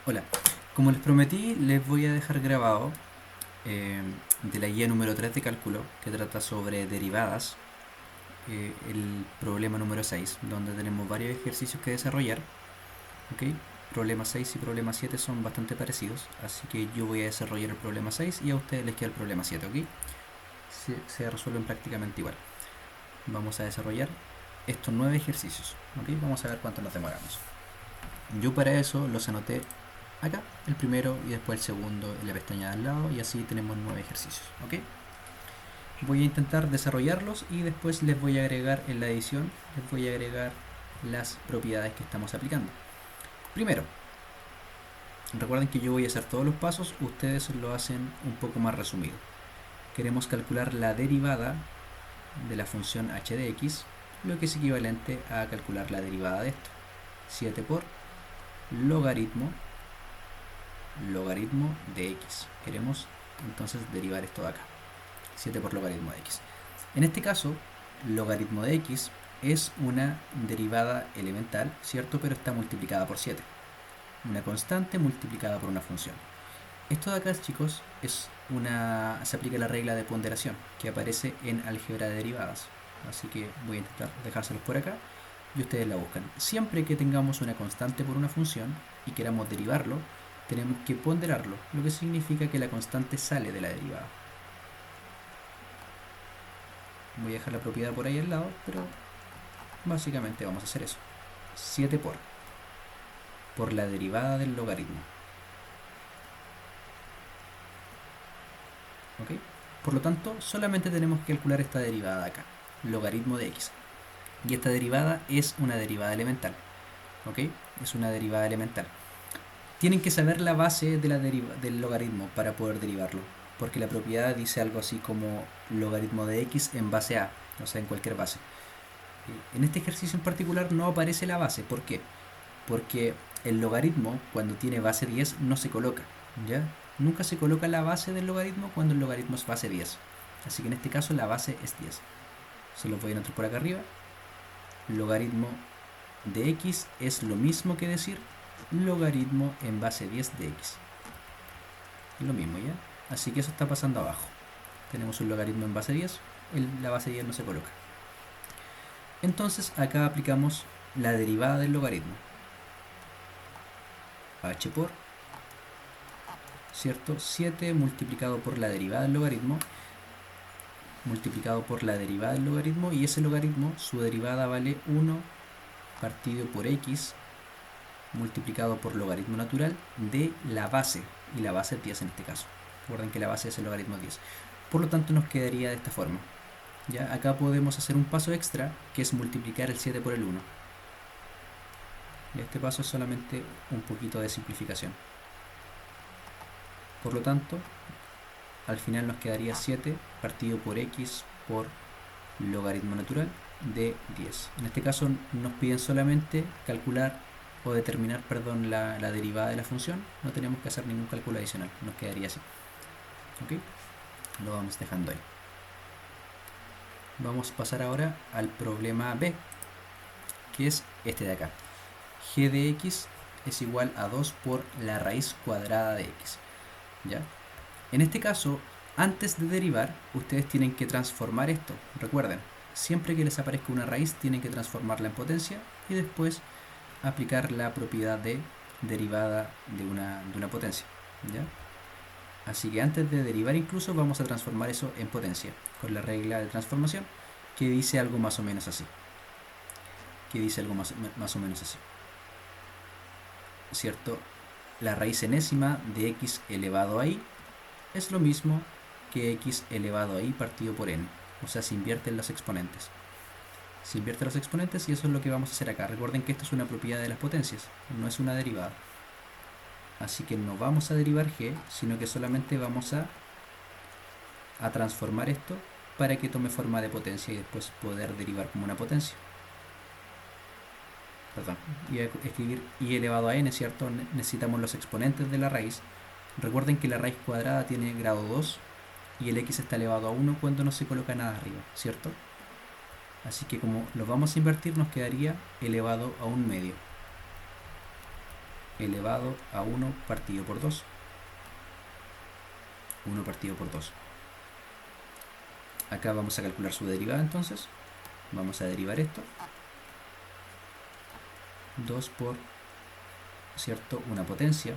Hola, como les prometí, les voy a dejar grabado eh, de la guía número 3 de cálculo, que trata sobre derivadas, el problema número 6, donde tenemos varios ejercicios que desarrollar. ¿Ok? Problema 6 y problema 7 son bastante parecidos, así que yo voy a desarrollar el problema 6 y a ustedes les queda el problema 7, ¿ok? Se resuelven prácticamente igual. Vamos a desarrollar estos 9 ejercicios, ¿ok? Vamos a ver cuánto nos demoramos. Yo para eso los anoté acá, el primero y después el segundo en la pestaña de al lado, y así tenemos 9 ejercicios, ¿ok? Voy a intentar desarrollarlos y después les voy a agregar en la edición, les voy a agregar las propiedades que estamos aplicando. Primero, recuerden que yo voy a hacer todos los pasos, ustedes lo hacen un poco más resumido. Queremos calcular la derivada de la función h de x, lo que es equivalente a calcular la derivada de esto. 7 por logaritmo de x. Queremos entonces derivar esto de acá. 7 por logaritmo de x. En este caso, logaritmo de x es una derivada elemental, ¿cierto? Pero está multiplicada por 7. Una constante multiplicada por una función. Esto de acá, chicos, se aplica la regla de ponderación que aparece en álgebra de derivadas. Así que voy a intentar dejárselos por acá y ustedes la buscan. Siempre que tengamos una constante por una función y queramos derivarlo, tenemos que ponderarlo, lo que significa que la constante sale de la derivada. Voy a dejar la propiedad por ahí al lado, pero básicamente vamos a hacer eso. 7 por la derivada del logaritmo. ¿Ok? Por lo tanto, solamente tenemos que calcular esta derivada de acá, logaritmo de x. Y esta derivada es una derivada elemental. ¿Ok? Es una derivada elemental. Tienen que saber la base de del logaritmo para poder derivarlo, porque la propiedad dice algo así como logaritmo de x en base a, o sea, en cualquier base. En este ejercicio en particular no aparece la base. ¿Por qué? Porque el logaritmo, cuando tiene base 10, no se coloca, ¿ya? Nunca se coloca la base del logaritmo cuando el logaritmo es base 10. Así que en este caso la base es 10. Se los voy a anotar por acá arriba. Logaritmo de x es lo mismo que decir logaritmo en base 10 de x. Es lo mismo, ¿ya? Así que eso está pasando abajo. Tenemos un logaritmo en base 10, la base 10 no se coloca. Entonces acá aplicamos la derivada del logaritmo. H por, ¿cierto? 7 multiplicado por la derivada del logaritmo, multiplicado por la derivada del logaritmo, y ese logaritmo, su derivada vale 1 partido por x multiplicado por logaritmo natural de la base, y la base es 10 en este caso. Recuerden que la base es el logaritmo 10. Por lo tanto nos quedaría de esta forma. ¿Ya? Acá podemos hacer un paso extra, que es multiplicar el 7 por el 1. Y este paso es solamente un poquito de simplificación. Por lo tanto, al final nos quedaría 7 partido por x por logaritmo natural de 10. En este caso nos piden solamente calcular o determinar, perdón, la derivada de la función. No tenemos que hacer ningún cálculo adicional, nos quedaría así. ¿Ok? Lo vamos dejando ahí. Vamos a pasar ahora al problema B, que es este de acá. G de x es igual a 2 por la raíz cuadrada de x. ¿Ya? En este caso, antes de derivar, ustedes tienen que transformar esto. Recuerden, siempre que les aparezca una raíz, tienen que transformarla en potencia y después aplicar la propiedad de derivada de una potencia. ¿Ya? Así que antes de derivar incluso vamos a transformar eso en potencia con la regla de transformación, que dice algo más o menos así. Más o menos así. ¿Cierto? La raíz enésima de x elevado a y es lo mismo que x elevado a y partido por n. O sea, se invierten los exponentes. Se invierten los exponentes y eso es lo que vamos a hacer acá. Recuerden que esto es una propiedad de las potencias, no es una derivada. Así que no vamos a derivar g, sino que solamente vamos a transformar esto para que tome forma de potencia y después poder derivar como una potencia. Perdón, iba a escribir y elevado a n, ¿cierto? Necesitamos los exponentes de la raíz. Recuerden que la raíz cuadrada tiene grado 2 y el x está elevado a 1 cuando no se coloca nada arriba, ¿cierto? Así que como lo vamos a invertir, nos quedaría elevado a un medio. elevado a 1 partido por 2. 1 partido por 2. Acá vamos a calcular su derivada entonces. Vamos a derivar esto. 2 por, ¿cierto?, una potencia.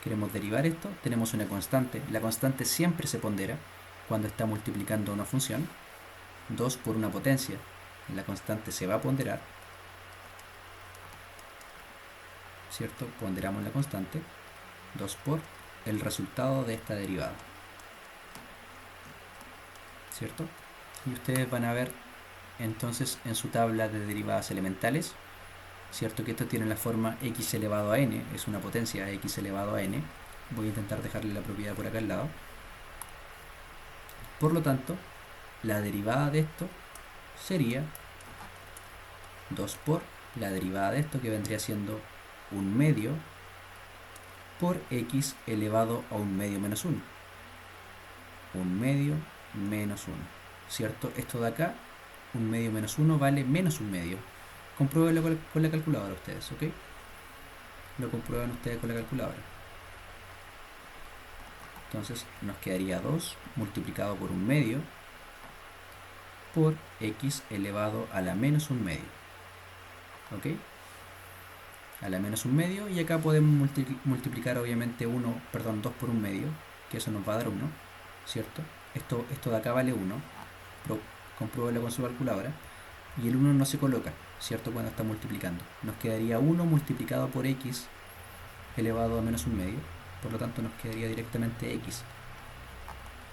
Queremos derivar esto. Tenemos una constante. La constante siempre se pondera cuando está multiplicando una función. 2 por una potencia. La constante se va a ponderar, ¿cierto? Ponderamos la constante. 2 por el resultado de esta derivada, ¿cierto? Y ustedes van a ver entonces en su tabla de derivadas elementales, ¿cierto?, que esto tiene la forma x elevado a n, es una potencia x elevado a n. Voy a intentar dejarle la propiedad por acá al lado. Por lo tanto, la derivada de esto sería 2 por la derivada de esto, que vendría siendo 1 medio por x elevado a 1 medio menos 1. 1 medio menos 1, ¿cierto? Esto de acá, 1 medio menos 1 vale menos 1 medio. Compruébenlo con la calculadora ustedes, ¿ok? Lo comprueban ustedes con la calculadora. Entonces nos quedaría 2 multiplicado por 1 medio por x elevado a la menos 1 medio. ¿Ok? A la menos 1 medio, y acá podemos multiplicar obviamente 2 por 1 medio, que eso nos va a dar 1, ¿cierto? Esto de acá vale 1, pero compruébelo con su calculadora, y el 1 no se coloca, ¿cierto?, cuando está multiplicando. Nos quedaría 1 multiplicado por x elevado a menos 1 medio, por lo tanto nos quedaría directamente x,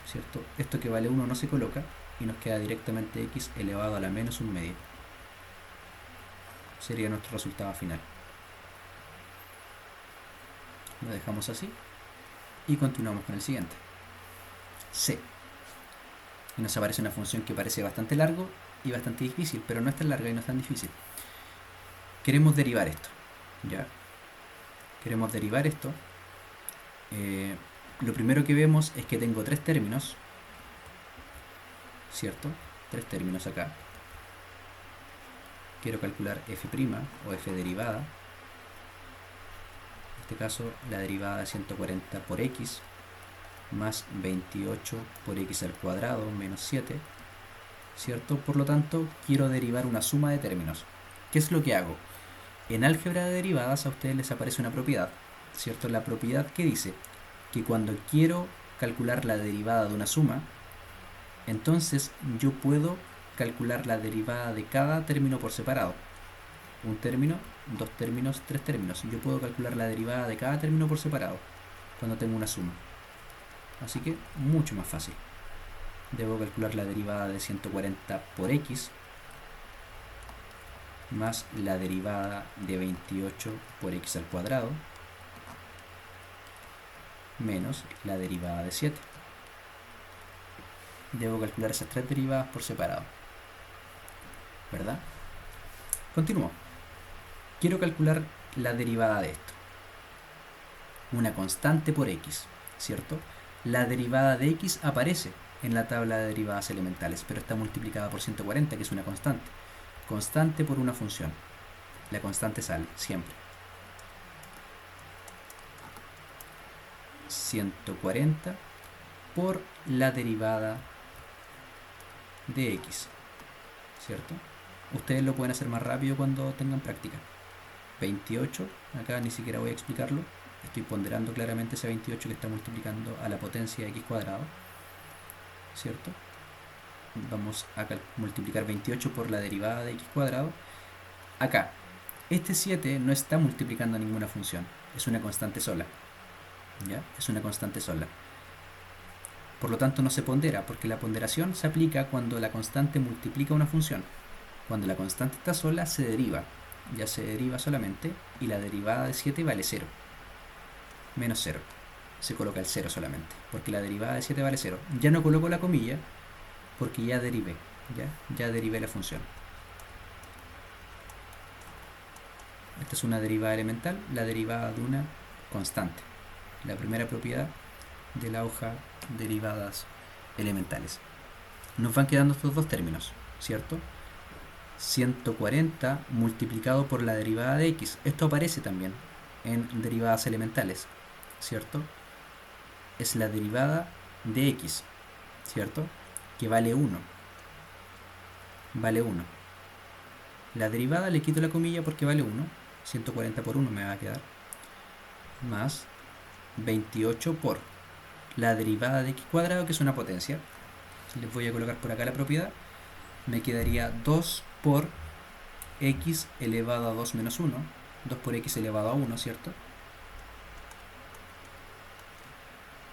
¿cierto? Esto que vale 1 no se coloca, y nos queda directamente x elevado a la menos 1 medio. Sería nuestro resultado final. Lo dejamos así y continuamos con el siguiente. C. Y nos aparece una función que parece bastante largo y bastante difícil, pero no es tan larga y no es tan difícil. Queremos derivar esto, ¿ya? Queremos derivar esto. Lo primero que vemos es que tengo 3 términos, ¿cierto? 3 términos acá. Quiero calcular f' o f derivada. En este caso, la derivada de 140 por x más 28 por x al cuadrado menos 7, ¿cierto? Por lo tanto, quiero derivar una suma de términos. ¿Qué es lo que hago? En álgebra de derivadas a ustedes les aparece una propiedad, ¿cierto? La propiedad que dice que cuando quiero calcular la derivada de una suma, entonces yo puedo calcular la derivada de cada término por separado. Un término, 2 términos, 3 términos. Yo puedo calcular la derivada de cada término por separado cuando tengo una suma. Así que mucho más fácil. Debo calcular la derivada de 140 por x más la derivada de 28 por x al cuadrado menos la derivada de 7. Debo calcular esas 3 derivadas por separado, ¿verdad? Continúo. Quiero calcular la derivada de esto. Una constante por x, ¿cierto? La derivada de x aparece en la tabla de derivadas elementales, pero está multiplicada por 140, que es una constante. Constante por una función. La constante sale, siempre. 140 por la derivada de x, ¿cierto? Ustedes lo pueden hacer más rápido cuando tengan práctica. 28, acá ni siquiera voy a explicarlo. Estoy ponderando claramente ese 28 que está multiplicando a la potencia de x cuadrado, ¿cierto? Vamos a multiplicar 28 por la derivada de x cuadrado. Acá, este 7 no está multiplicando ninguna función, es una constante sola, ¿ya? Es una constante sola. Por lo tanto no se pondera, porque la ponderación se aplica cuando la constante multiplica una función. Cuando la constante está sola, se deriva. Ya se deriva solamente, y la derivada de 7 vale 0. Menos 0. Se coloca el 0 solamente, porque la derivada de 7 vale 0. Ya no coloco la comilla, porque ya derivé. Ya derivé la función. Esta es una derivada elemental, la derivada de una constante. La primera propiedad de la hoja derivadas elementales. Nos van quedando estos dos términos, ¿cierto? 140 multiplicado por la derivada de x. Esto aparece también en derivadas elementales, ¿cierto? Es la derivada de x, ¿cierto? Que vale 1. Vale 1. La derivada le quito la comilla porque vale 1. 140 por 1 me va a quedar. Más 28 por la derivada de x cuadrado, que es una potencia. Les voy a colocar por acá la propiedad. Me quedaría 2 por x elevado a 2 menos 1. 2 por x elevado a 1, ¿cierto?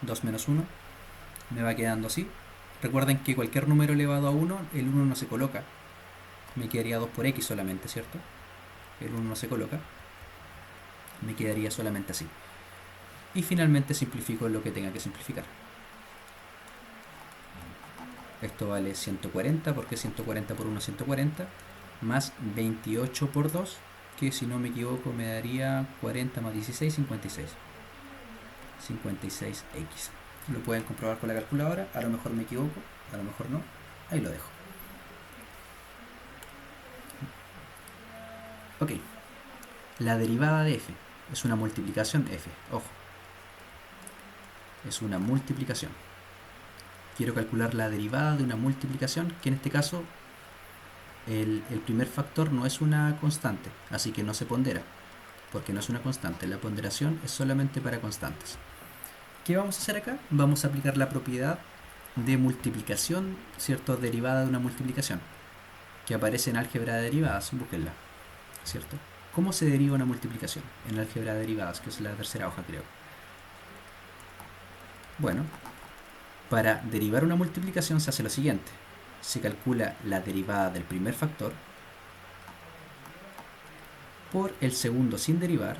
2 menos 1. Me va quedando así. Recuerden que cualquier número elevado a 1, el 1 no se coloca. Me quedaría 2 por x solamente, ¿cierto? El 1 no se coloca. Me quedaría solamente así. Y finalmente simplifico lo que tenga que simplificar. Esto vale 140, porque 140 por 1 es 140, más 28 por 2, que si no me equivoco me daría 40 más 16, 56. 56x. Lo pueden comprobar con la calculadora, a lo mejor me equivoco, a lo mejor no, ahí lo dejo. Ok, la derivada de f es una multiplicación f, ojo, es una multiplicación. Quiero calcular la derivada de una multiplicación, que en este caso el primer factor no es una constante, así que no se pondera, porque no es una constante, la ponderación es solamente para constantes. ¿Qué vamos a hacer acá? Vamos a aplicar la propiedad de multiplicación, ¿cierto? Derivada de una multiplicación, que aparece en álgebra de derivadas, búsquenla, ¿cierto? ¿Cómo se deriva una multiplicación en álgebra de derivadas, que es la tercera hoja, creo? Bueno, para derivar una multiplicación se hace lo siguiente. Se calcula la derivada del primer factor por el segundo sin derivar,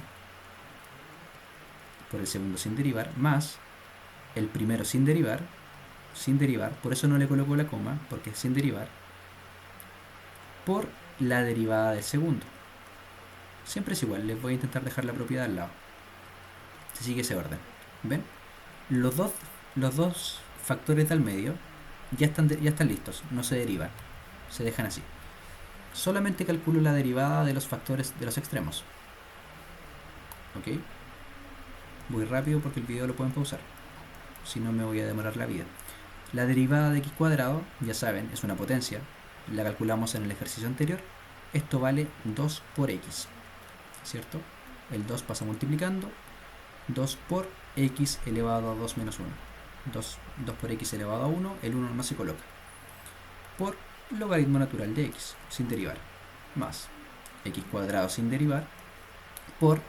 más el primero sin derivar, por eso no le coloco la coma, porque es sin derivar, por la derivada del segundo. Siempre es igual, les voy a intentar dejar la propiedad al lado. Se sigue ese orden. ¿Ven? Los dos factores del medio ya están listos, no se derivan, se dejan así. Solamente calculo la derivada de los factores de los extremos. ¿Ok? Voy rápido porque el video lo pueden pausar, si no me voy a demorar la vida. La derivada de x cuadrado, ya saben, es una potencia, la calculamos en el ejercicio anterior. Esto vale 2 por x, ¿cierto? El 2 pasa multiplicando, 2 por x elevado a 2 menos 1. 2 por x elevado a 1, el 1 no se coloca. Por logaritmo natural de x, sin derivar, más x cuadrado sin derivar, por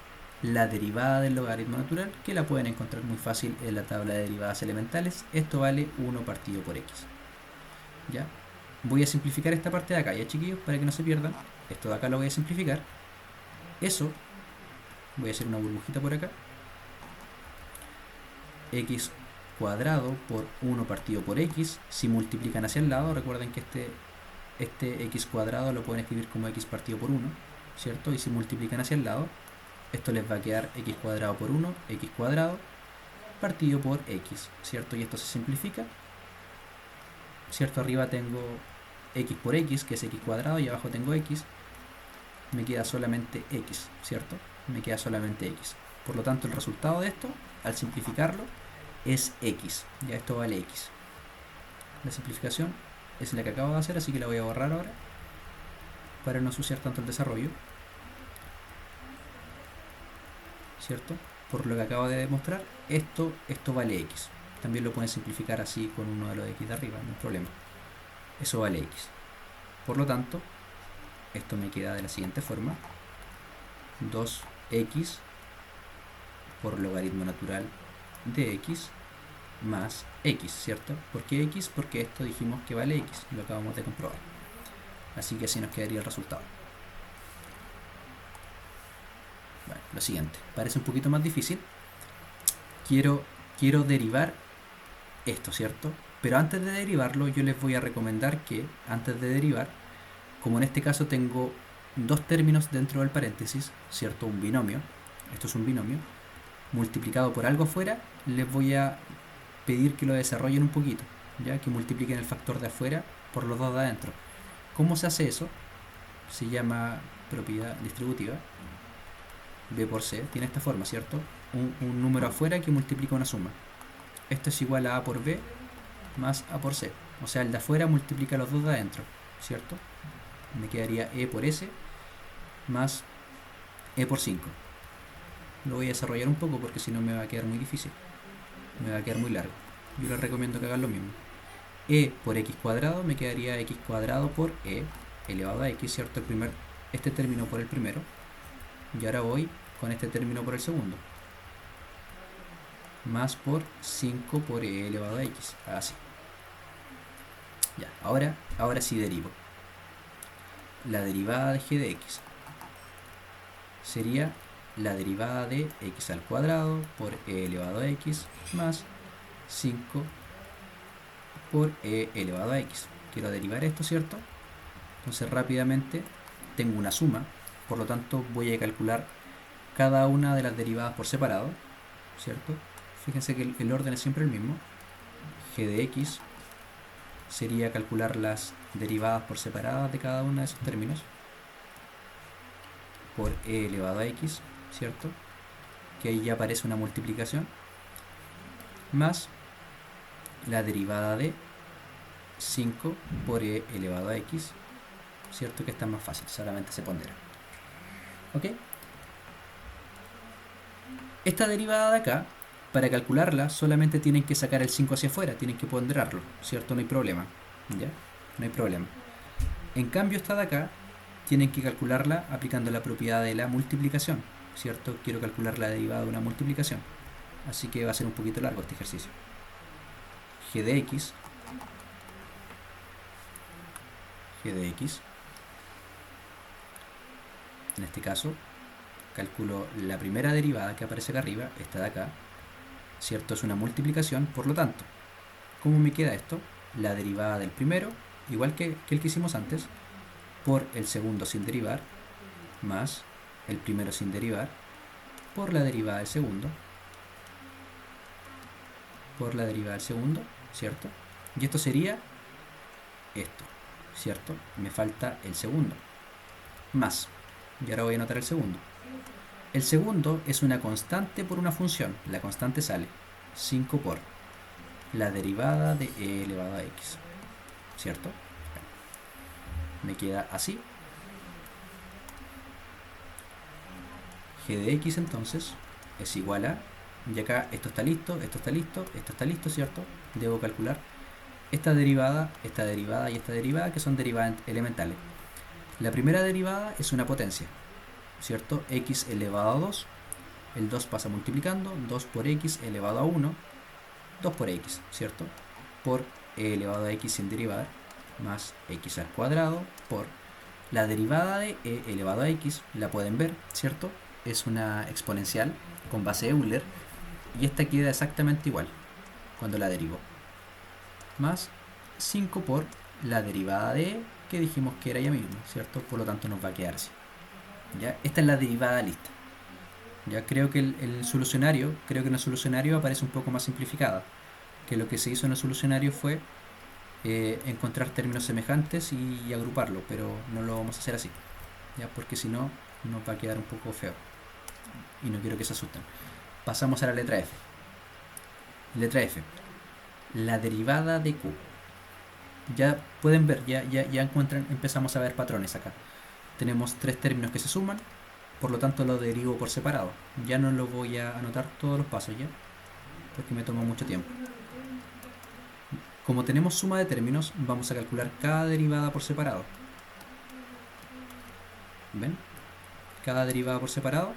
la derivada del logaritmo natural, que la pueden encontrar muy fácil en la tabla de derivadas elementales. Esto vale 1 partido por x. ¿Ya? Voy a simplificar esta parte de acá, ya chiquillos, para que no se pierdan. Esto de acá lo voy a simplificar. Eso, voy a hacer una burbujita por acá. X cuadrado por 1 partido por x. Si multiplican hacia el lado, recuerden que este x cuadrado lo pueden escribir como x partido por 1, ¿cierto? Y si multiplican hacia el lado, esto les va a quedar x cuadrado por 1, x cuadrado partido por x, ¿cierto? Y esto se simplifica, ¿cierto? Arriba tengo x por x, que es x cuadrado, y abajo tengo x. Me queda solamente x, ¿cierto? Me queda solamente x. Por lo tanto, el resultado de esto, al simplificarlo, es x. Ya esto vale x. La simplificación es la que acabo de hacer, así que la voy a borrar ahora para no ensuciar tanto el desarrollo, ¿cierto? Por lo que acabo de demostrar, esto vale x. También lo pueden simplificar así con uno de los de x de arriba, no hay problema. Eso vale x. Por lo tanto, esto me queda de la siguiente forma: 2x por logaritmo natural de x más x, ¿cierto? ¿Por qué x? Porque esto dijimos que vale x, lo acabamos de comprobar. Así que así nos quedaría el resultado. Bueno, lo siguiente, parece un poquito más difícil. Quiero derivar esto, ¿cierto? Pero antes de derivarlo, yo les voy a recomendar que, antes de derivar, como en este caso tengo dos términos dentro del paréntesis, ¿cierto? Un binomio, esto es un binomio, multiplicado por algo afuera, les voy a pedir que lo desarrollen un poquito, ya que multipliquen el factor de afuera por los dos de adentro. ¿Cómo se hace eso? Se llama propiedad distributiva. b por c, tiene esta forma, ¿cierto? Un número afuera que multiplica una suma. Esto es igual a por b más a por c. O sea, el de afuera multiplica los dos de adentro, ¿cierto? Me quedaría e por s más e por 5. Lo voy a desarrollar un poco porque si no me va a quedar muy difícil. Me va a quedar muy largo. Yo les recomiendo que hagan lo mismo. E por x cuadrado me quedaría x cuadrado por e elevado a x, ¿cierto? Este término por el primero. Y ahora voy con este término por el segundo. Más por 5 por e elevado a x. Así. Ya, ahora sí derivo. La derivada de g de x sería la derivada de x al cuadrado por e elevado a x más 5 por e elevado a x. Quiero derivar esto, ¿cierto? Entonces rápidamente tengo una suma, por lo tanto voy a calcular cada una de las derivadas por separado, ¿cierto? Fíjense que el orden es siempre el mismo. G de x sería calcular las derivadas por separadas de cada uno de esos términos por e elevado a x, ¿cierto? Que ahí ya aparece una multiplicación más la derivada de 5 por e elevado a x, ¿cierto? Que está más fácil, solamente se pondera. ¿Ok? Esta derivada de acá, para calcularla, solamente tienen que sacar el 5 hacia afuera, tienen que ponderarlo, ¿cierto? No hay problema, ¿ya? No hay problema. En cambio, esta de acá, tienen que calcularla aplicando la propiedad de la multiplicación, ¿cierto? Quiero calcular la derivada de una multiplicación, así que va a ser un poquito largo este ejercicio. G de x en este caso calculo la primera derivada que aparece acá arriba, esta de acá, ¿cierto? Es una multiplicación, por lo tanto, ¿cómo me queda esto? La derivada del primero, igual que el que hicimos antes, por el segundo sin derivar, más el primero sin derivar, por la derivada del segundo, ¿cierto? Y esto sería esto, ¿cierto? Me falta el segundo, más, y ahora voy a anotar el segundo. El segundo es una constante por una función, la constante sale 5 por la derivada de e elevado a x, ¿cierto? Me queda así. G de x entonces es igual a, y acá esto está listo, esto está listo, esto está listo, ¿cierto? Debo calcular esta derivada y esta derivada, que son derivadas elementales. La primera derivada es una potencia, ¿cierto? X elevado a 2, el 2 pasa multiplicando, 2 por x elevado a 1, 2 por x, ¿cierto? Por e elevado a x sin derivar, más x al cuadrado, por la derivada de e elevado a x, la pueden ver, ¿cierto? Es una exponencial con base Euler, y esta queda exactamente igual cuando la derivo, más 5 por la derivada de e, que dijimos que era ella misma, ¿cierto? Por lo tanto nos va a quedar así. ¿Ya? Esta es la derivada lista. Ya creo que en el solucionario aparece un poco más simplificada, que lo que se hizo en el solucionario fue encontrar términos semejantes y agruparlo, pero no lo vamos a hacer así, ¿ya? Porque si no nos va a quedar un poco feo y no quiero que se asusten. Pasamos a la letra F. Letra F, la derivada de Q. Ya pueden ver, ya empezamos a ver patrones acá. Tenemos tres términos que se suman, por lo tanto lo derivo por separado. Ya no lo voy a anotar todos los pasos ya, porque me toma mucho tiempo. Como tenemos suma de términos, vamos a calcular cada derivada por separado. ¿Ven? Cada derivada por separado.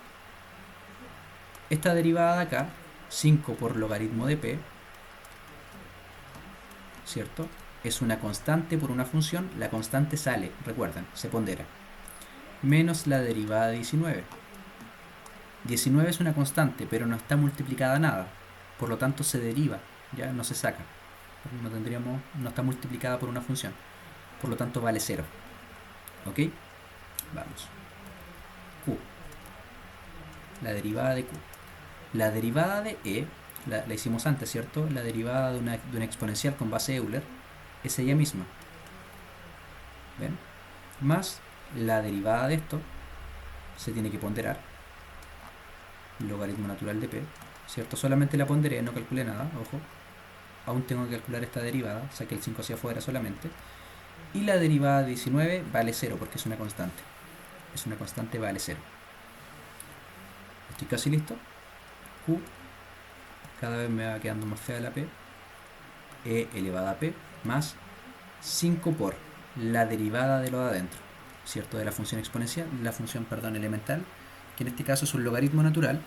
Esta derivada de acá, 5 por logaritmo de p, ¿cierto? Es una constante por una función, la constante sale, recuerden, se pondera, menos la derivada de 19. 19 es una constante, pero no está multiplicada a nada, por lo tanto se deriva, ya no se saca. No está multiplicada por una función, por lo tanto vale 0. ¿Ok? Vamos. Q. La derivada de Q. La derivada de E, la hicimos antes, ¿cierto? La derivada de una exponencial con base Euler es ella misma. ¿Ven? Más la derivada de esto se tiene que ponderar. logaritmo natural de p, ¿cierto? Solamente la ponderé, no calculé nada, ojo. Aún tengo que calcular esta derivada, saqué el 5 hacia afuera solamente. Y la derivada de 19 vale 0 porque es una constante. Es una constante, vale 0. Estoy casi listo. Q, cada vez me va quedando más fea la p. E elevado a p más 5 por la derivada de lo de adentro, ¿cierto? De la función exponencial, la función, perdón, elemental, que en este caso es un logaritmo natural,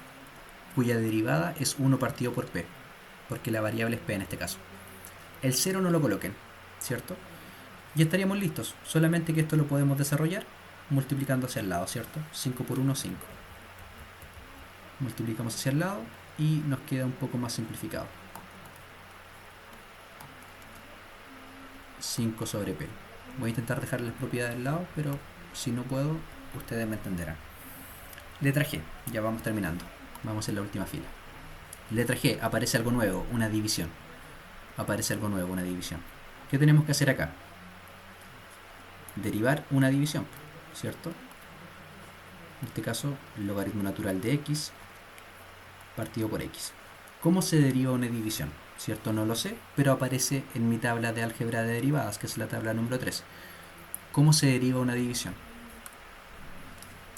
cuya derivada es 1 partido por p, porque la variable es p en este caso. El 0 no lo coloquen, ¿cierto? Y estaríamos listos, solamente que esto lo podemos desarrollar multiplicando hacia el lado, ¿cierto? 5 por 1, 5. Multiplicamos hacia el lado y nos queda un poco más simplificado. 5 sobre p. Voy a intentar dejar las propiedades al lado, pero si no puedo, ustedes me entenderán. Letra G, ya vamos terminando. Vamos en la última fila. Letra G, aparece algo nuevo, una división. Aparece algo nuevo, una división. ¿Qué tenemos que hacer acá? Derivar una división, ¿cierto? En este caso, el logaritmo natural de x partido por x. ¿Cómo se deriva una división? ¿Cierto? No lo sé, pero aparece en mi tabla de álgebra de derivadas, que es la tabla número 3. ¿Cómo se deriva una división?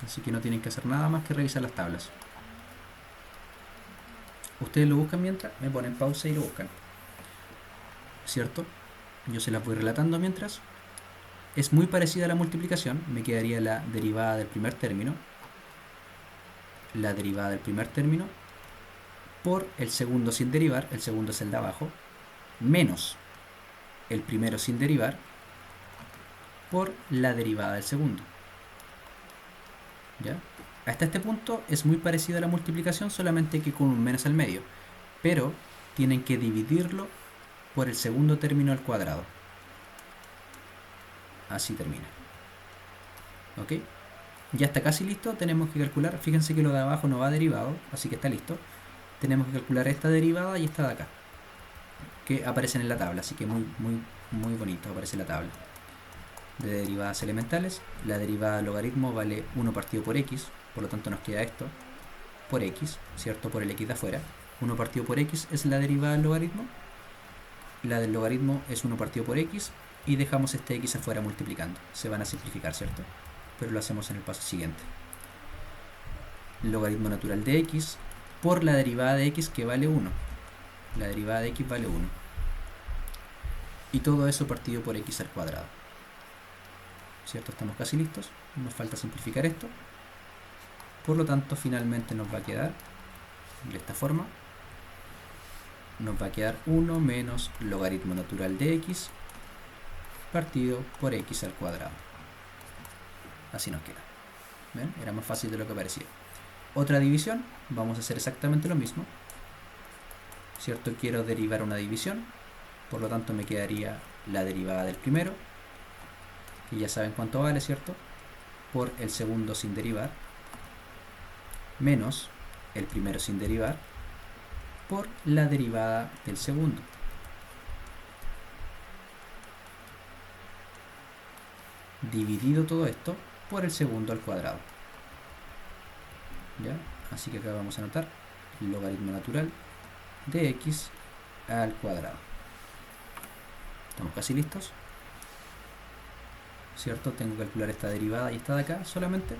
Así que no tienen que hacer nada más que revisar las tablas. Ustedes lo buscan mientras, me ponen pausa y lo buscan. ¿Cierto? Yo se las voy relatando mientras. Es muy parecida a la multiplicación, me quedaría la derivada del primer término, la derivada del primer término, por el segundo sin derivar, el segundo es el de abajo, menos el primero sin derivar, por la derivada del segundo. ¿Ya? Hasta este punto es muy parecido a la multiplicación, solamente que con un menos al medio, pero tienen que dividirlo por el segundo término al cuadrado. Así termina. ¿Ok? Ya está casi listo, tenemos que calcular, fíjense que lo de abajo no va derivado, así que está listo. Tenemos que calcular esta derivada y esta de acá, que aparecen en la tabla, así que muy bonito aparece la tabla. De derivadas elementales, la derivada del logaritmo vale 1 partido por x, por lo tanto nos queda esto, por x, ¿cierto? Por el x de afuera. 1 partido por x es la derivada del logaritmo, la del logaritmo es 1 partido por x, y dejamos este x afuera multiplicando. Se van a simplificar, ¿cierto? Pero lo hacemos en el paso siguiente. Logaritmo natural de x por la derivada de x, que vale 1. La derivada de x vale 1. Y todo eso partido por x al cuadrado. ¿Cierto? Estamos casi listos. Nos falta simplificar esto. Por lo tanto, finalmente nos va a quedar de esta forma. Nos va a quedar 1 menos logaritmo natural de x partido por x al cuadrado. Así nos queda. ¿Ven? Era más fácil de lo que parecía. Otra división, vamos a hacer exactamente lo mismo. ¿Cierto? Quiero derivar una división, por lo tanto me quedaría la derivada del primero, que ya saben cuánto vale, ¿cierto? Por el segundo sin derivar, menos el primero sin derivar, por la derivada del segundo. Dividido todo esto por el segundo al cuadrado. ¿Ya? Así que acá vamos a anotar el logaritmo natural de x al cuadrado. Estamos casi listos. ¿Cierto? Tengo que calcular esta derivada y esta de acá solamente.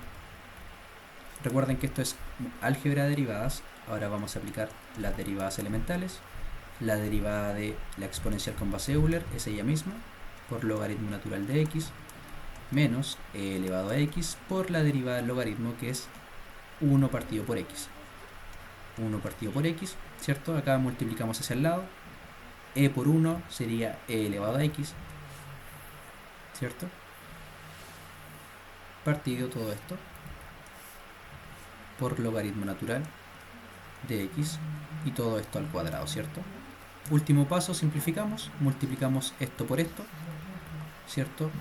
Recuerden que esto es álgebra de derivadas. Ahora vamos a aplicar las derivadas elementales. La derivada de la exponencial con base Euler es ella misma, por logaritmo natural de x, menos e elevado a x por la derivada del logaritmo, que es 1 partido por x. 1 partido por x, ¿cierto? Acá multiplicamos hacia el lado. E por 1 sería e elevado a x, ¿cierto? Partido todo esto por logaritmo natural de x y todo esto al cuadrado, ¿cierto? Último paso, simplificamos, multiplicamos esto por esto, ¿cierto?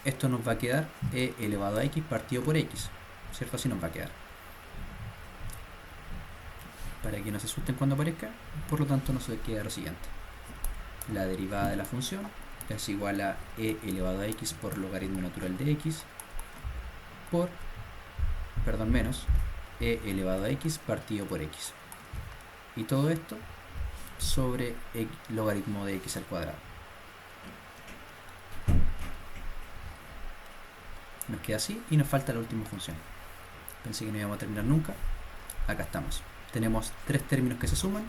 Esto nos va a quedar e elevado a x partido por x, ¿cierto? Así nos va a quedar. Para que no se asusten cuando aparezca, por lo tanto nos queda lo siguiente. La derivada de la función es igual a e elevado a x por logaritmo natural de x por, menos e elevado a x partido por x. Y todo esto sobre logaritmo de x al cuadrado. Nos queda así y nos falta la última función. Pensé que no íbamos a terminar nunca. Acá estamos. Tenemos tres términos que se suman,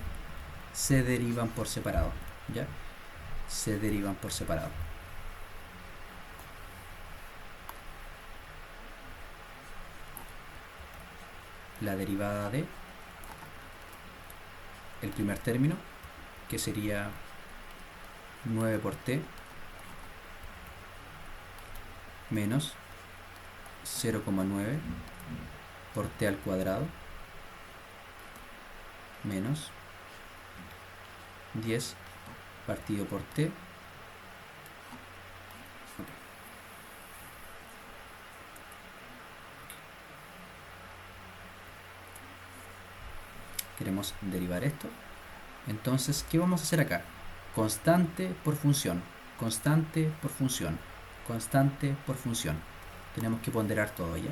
se derivan por separado. ¿Ya? Se derivan por separado. La derivada de el primer término, que sería 9 por t menos 0,9 por t al cuadrado menos 10 partido por t. Queremos derivar esto. Entonces, ¿qué vamos a hacer acá? Constante por función, constante por función, constante por función. Tenemos que ponderar todo ya.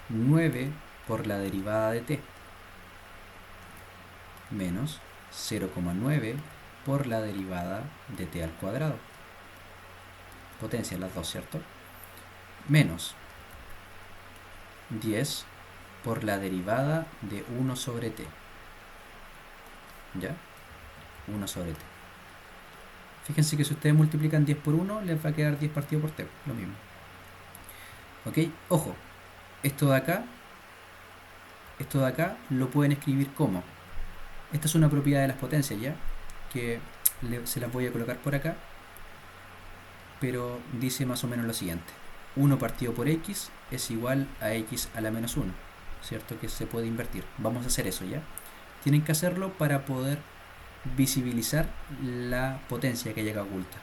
(9 por la derivada de t menos 0,9 por la derivada de t al cuadrado. Potencia las dos, ¿cierto? Menos 10 por la derivada de 1 sobre t. ¿Ya? 1 sobre t. Fíjense que si ustedes multiplican 10 por 1, les va a quedar 10 partido por t. Lo mismo. ¿Ok? Ojo. Esto de acá lo pueden escribir como. Esta es una propiedad de las potencias, ¿ya? Que se las voy a colocar por acá. Pero dice más o menos lo siguiente. 1 partido por x es igual a x a la menos 1. ¿Cierto? Que se puede invertir. Vamos a hacer eso, ¿ya? Tienen que hacerlo para poder visibilizar la potencia que hay acá oculta,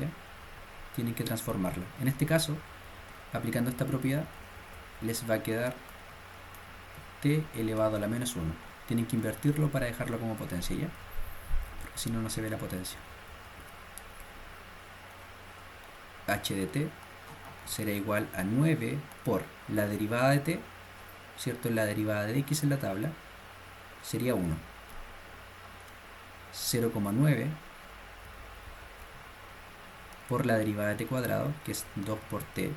¿ya? Tienen que transformarla. En este caso, aplicando esta propiedad, les va a quedar t elevado a la menos 1. Tienen que invertirlo para dejarlo como potencia, ¿ya? Porque si no, no se ve la potencia. h de t será igual a 9 por la derivada de t, ¿cierto? La derivada de x en la tabla sería 1. 0,9 por la derivada de t cuadrado, que es 2 por t,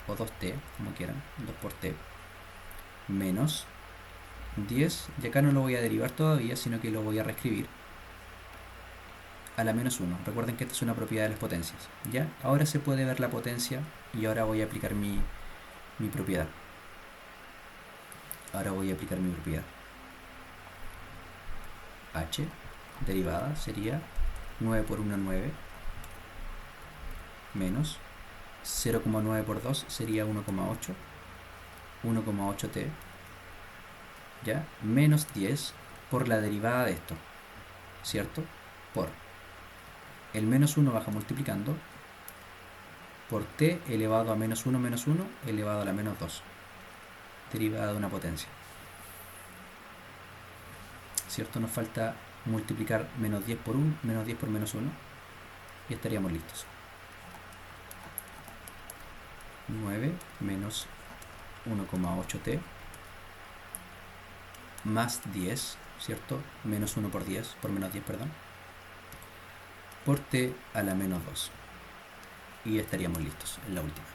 o 2t, como quieran, 2 por t, menos 10, y acá no lo voy a derivar todavía, sino que lo voy a reescribir, a la menos 1. Recuerden que esta es una propiedad de las potencias, ¿ya? Ahora se puede ver la potencia, y ahora voy a aplicar mi propiedad. Ahora voy a aplicar mi propiedad. H, derivada, sería 9 por 1, 9, menos 0,9 por 2 sería 1,8, 1,8t, ¿ya? Menos 10 por la derivada de esto, ¿cierto? Por el menos 1 baja multiplicando por t elevado a menos 1 elevado a la menos 2, derivada de una potencia. ¿Cierto? Nos falta multiplicar menos 10 por 1, menos 10 por menos 1, y estaríamos listos. 9 menos 1,8t más 10, ¿cierto? Menos 1 por 10, por menos 10, perdón, por t a la menos 2. Y estaríamos listos en la última.